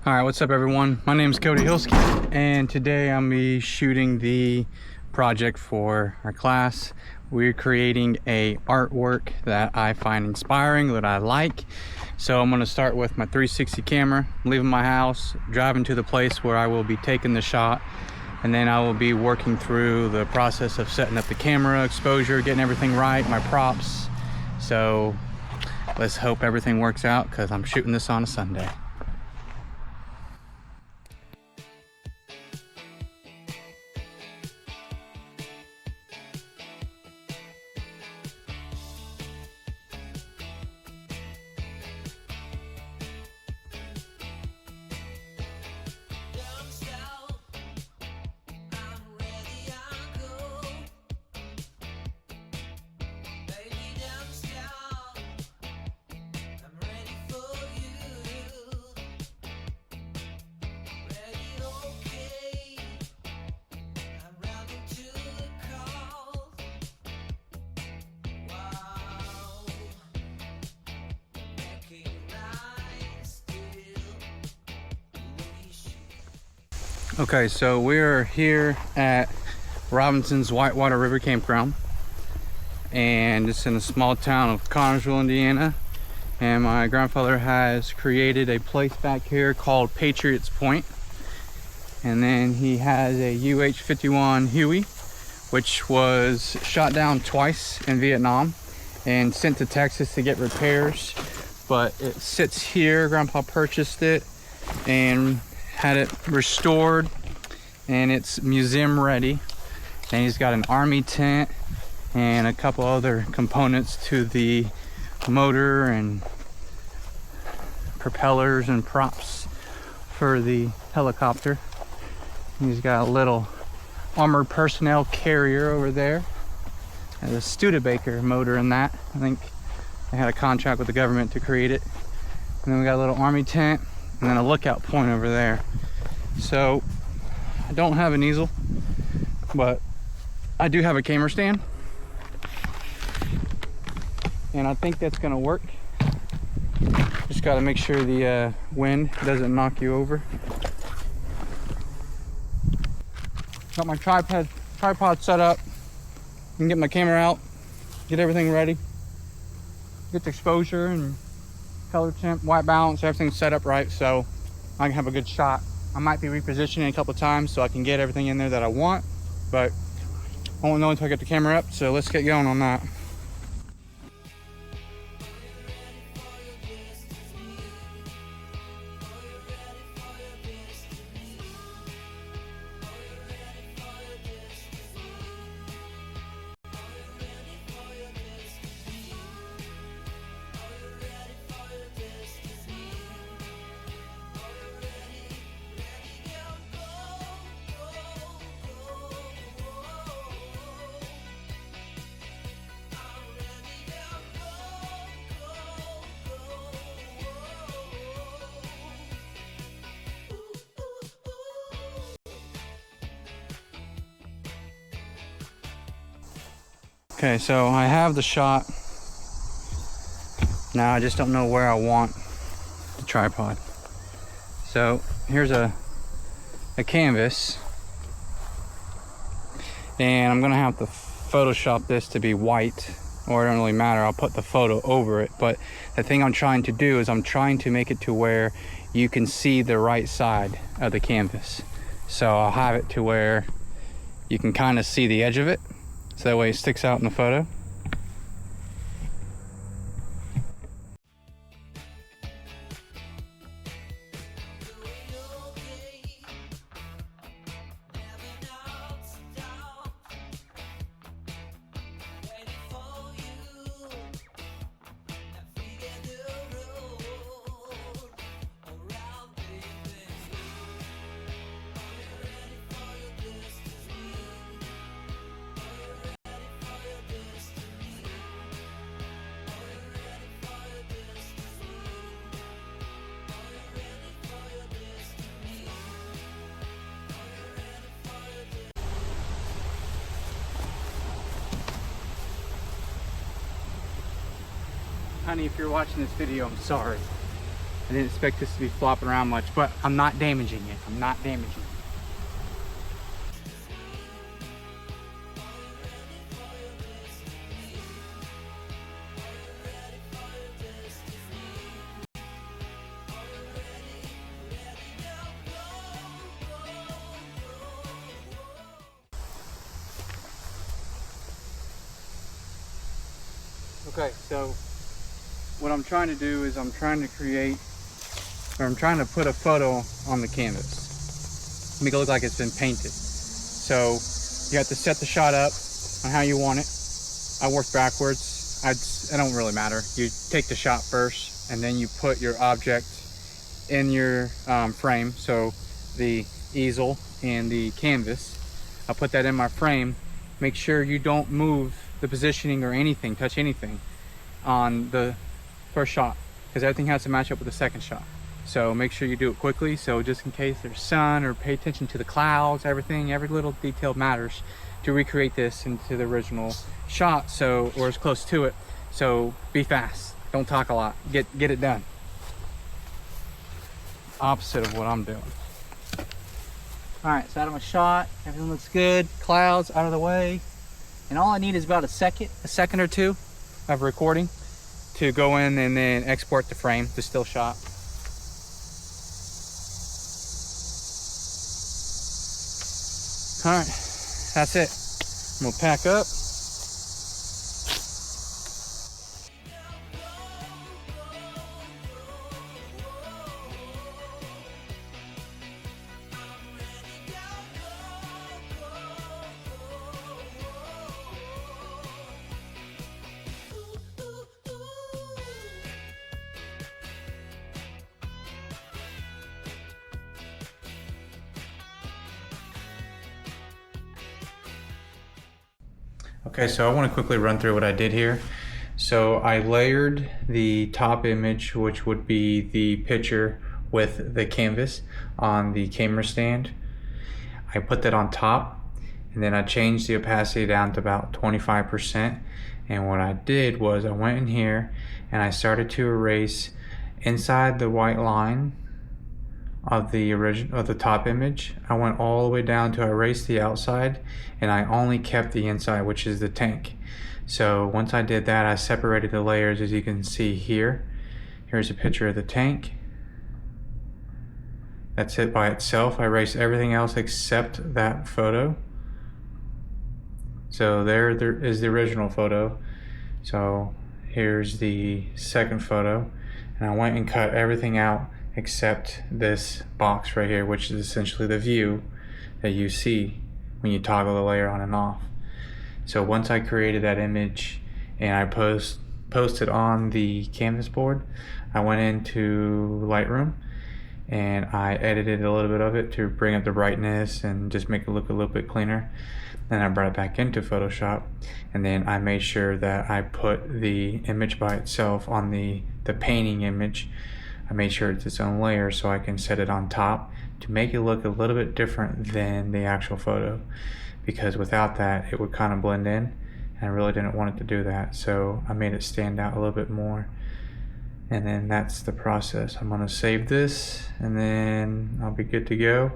All right, what's up everyone? My name is Cody Hilsky, and today I'm gonna be shooting the project for our class. We're creating a artwork that I find inspiring, that I like. So I'm gonna start with my 360 camera, leaving my house, driving to the place where I will be taking the shot, and then I will be working through the process of setting up the camera, exposure, getting everything right, my props. So let's hope everything works out, because I'm shooting this on a Sunday. Okay, so we're here at Robinson's Whitewater River Campground, and it's in the small town of Connersville, Indiana. And my grandfather has created a place back here called Patriots Point. And then he has a UH-51 Huey, which was shot down twice in Vietnam and sent to Texas to get repairs. But it sits here. Grandpa purchased it and had it restored, and it's museum ready. And he's got an army tent and a couple other components to the motor and propellers and props for the helicopter. He's got a little armored personnel carrier over there. There's a Studebaker motor in that. I think they had a contract with the government to create it. And then we got a little army tent, and then a lookout point over there. So I don't have an easel, but I do have a camera stand, and I think that's gonna work. Just got to make sure the wind doesn't knock you over. Got my tripod set up. I can get my camera out, get everything ready, get the exposure and color temp, white balance, everything set up right, so I can have a good shot. I might be repositioning a couple times so I can get everything in there that I want, but I won't know until I get the camera up, so let's get going on that. Okay, so I have the shot. Now I just don't know where I want the tripod. So here's a canvas, and I'm gonna have to Photoshop this to be white, or it don't really matter, I'll put the photo over it. But the thing I'm trying to do is I'm trying to make it to where you can see the right side of the canvas. So I'll have it to where you can kind of see the edge of it, so that way it sticks out in the photo. Honey, if you're watching this video, I'm sorry. I didn't expect this to be flopping around much, but I'm not damaging it. I'm not damaging it. Okay, so what I'm trying to do is I'm trying to put a photo on the canvas. Make it look like it's been painted. So you have to set the shot up on how you want it. I work backwards. It don't really matter. You take the shot first, and then you put your object in your frame. So the easel and the canvas, I'll put that in my frame. Make sure you don't move the positioning or anything, touch anything on the first shot, because everything has to match up with the second shot. So make sure you do it quickly, so just in case there's sun, or pay attention to the clouds, every little detail matters to recreate this into the original shot, so, or as close to it. So be fast, don't talk a lot, get it done. Opposite of what I'm doing. All right, so out of my shot, everything looks good, clouds out of the way. And all I need is about a second or two of recording to go in and then export the frame, the still shot. All right, that's it. I'm gonna pack up. Okay, so I want to quickly run through what I did here. So I layered the top image, which would be the picture with the canvas on the camera stand. I put that on top, and then I changed the opacity down to about 25%. And what I did was I went in here and I started to erase inside the white line of the top image. I went all the way down to erase the outside, and I only kept the inside, which is the tank. So once I did that, I separated the layers, as you can see here. Here's a picture of the tank. That's it by itself. I erased everything else except that photo. So there is the original photo. So here's the second photo, and I went and cut everything out except this box right here, which is essentially the view that you see when you toggle the layer on and off. So once I created that image and I posted on the canvas board, I went into Lightroom and I edited a little bit of it to bring up the brightness and just make it look a little bit cleaner. Then I brought it back into Photoshop, and then I made sure that I put the image by itself on the painting image. I made sure it's its own layer so I can set it on top to make it look a little bit different than the actual photo, because without that it would kind of blend in, and I really didn't want it to do that, so I made it stand out a little bit more. And then that's the process. I'm going to save this and then I'll be good to go.